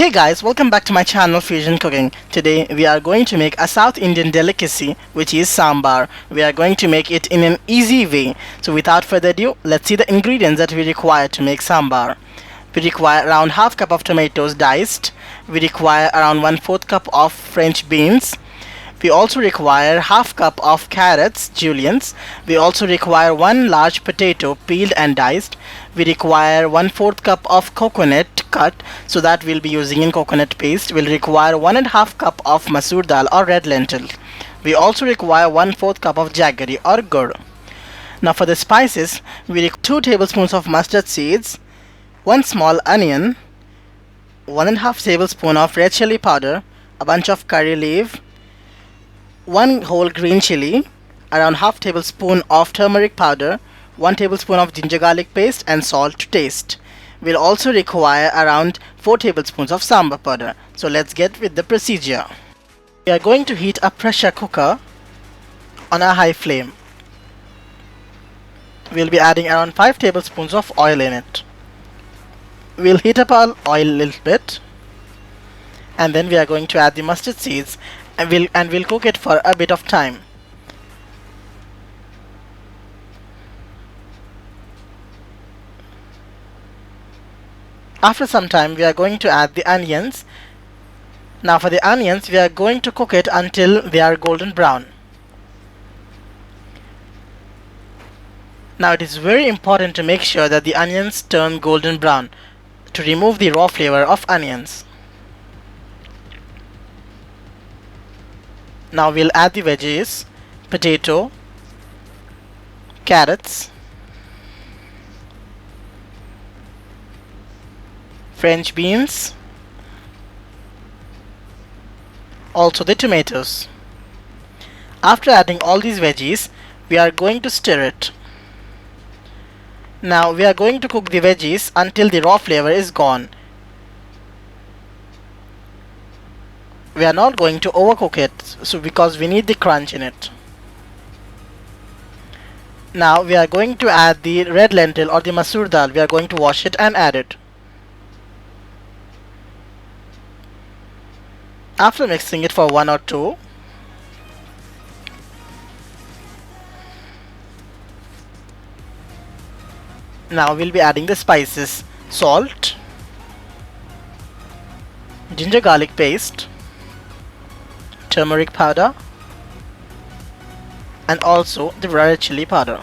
Hey guys, welcome back to my channel Fusion Cooking. Today we are going to make a South Indian delicacy which is sambar. We are going to make it in an easy way. So without further ado, let's see the ingredients that we require to make sambar. We require around half cup of tomatoes diced. We require around 1/4 cup of French beans. We also require half cup of carrots, juliennes. We also require one large potato peeled and diced. We require 1/4 cup of coconut cut, so that we'll be using in coconut paste. We'll require 1.5 cup of masoor dal or red lentil. We also require 1/4 cup of jaggery or gur. Now for the spices, we require 2 tablespoons of mustard seeds, 1 small onion, 1.5 tablespoon of red chili powder, a bunch of curry leaf, 1 whole green chili, around half tablespoon of turmeric powder, 1 tablespoon of ginger garlic paste, and salt to taste. We'll also require around 4 tablespoons of sambar powder. So let's get with the procedure. We are going to heat a pressure cooker on a high flame. We'll be adding around 5 tablespoons of oil in it. We'll heat up our oil a little bit, and then we are going to add the mustard seeds, and we'll cook it for a bit of time. After some time, we are going to add the onions. Now for the onions, we are going to cook it until they are golden brown. Now it is very important to make sure that the onions turn golden brown to remove the raw flavor of onions. Now we'll add the veggies: potato, carrots, French beans, also the tomatoes. After adding all these veggies, we are going to stir it. Now we are going to cook the veggies until the raw flavor is gone. We are not going to overcook it, because we need the crunch in it. Now we are going to add the red lentil or the masoor dal. We are going to wash it and add it. After mixing it for 1 or 2, now we'll be adding the spices: salt, ginger garlic paste, turmeric powder, and also the red chili powder.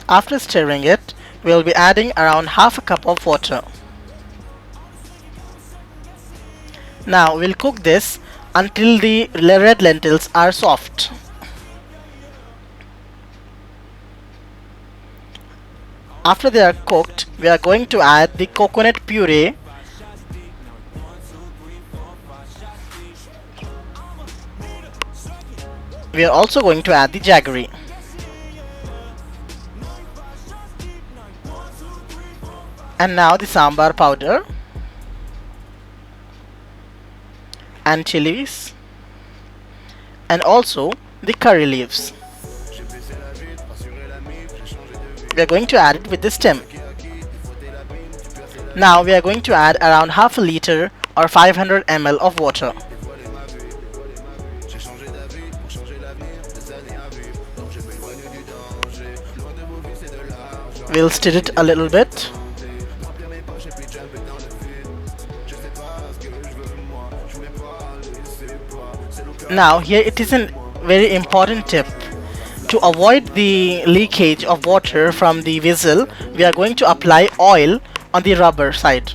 After stirring it, we will be adding around half a cup of water. Now we'll cook this until the red lentils are soft. After they are cooked, we are going to add the coconut puree, we are also going to add the jaggery. And now the sambar powder and chilies, and also the curry leaves. We are going to add it with the stem. Now we are going to add around half a liter or 500 ml of water. We'll stir it a little bit. Now here it is a very important tip. To avoid the leakage of water from the vessel, we are going to apply oil on the rubber side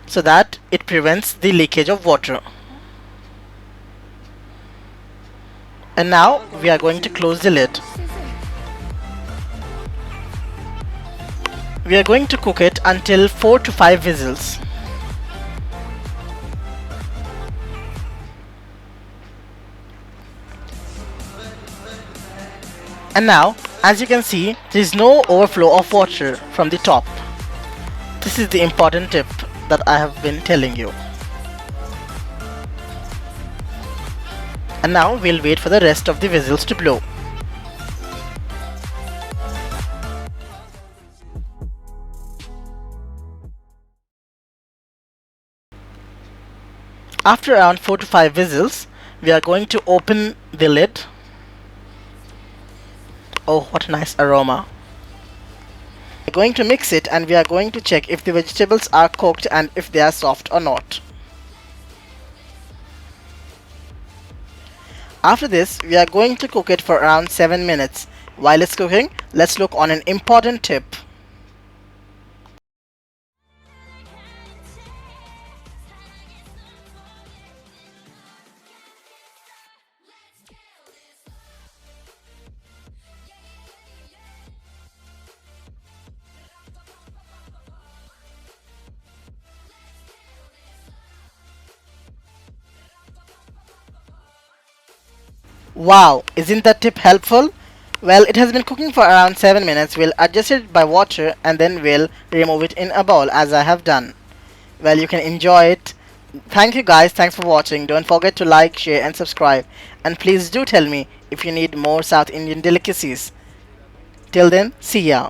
so that it prevents the leakage of water. And now we are going to close the lid. We are going to cook it until 4 to 5 whistles. And now, as you can see, there is no overflow of water from the top. This is the important tip that I have been telling you. And now we'll wait for the rest of the whistles to blow. After around 4 to 5 whistles, we are going to open the lid. Oh, what a nice aroma. We're going to mix it and we are going to check if the vegetables are cooked and if they are soft or not. After this, we are going to cook it for around 7 minutes. While it's cooking, let's look on an important tip. Wow, isn't that tip helpful? Well, it has been cooking for around 7 minutes. We'll adjust it by water and then we'll remove it in a bowl as I have done. Well, you can enjoy it. Thank you guys, thanks for watching. Don't forget to like, share and subscribe. And please do tell me if you need more South Indian delicacies. Till then, see ya.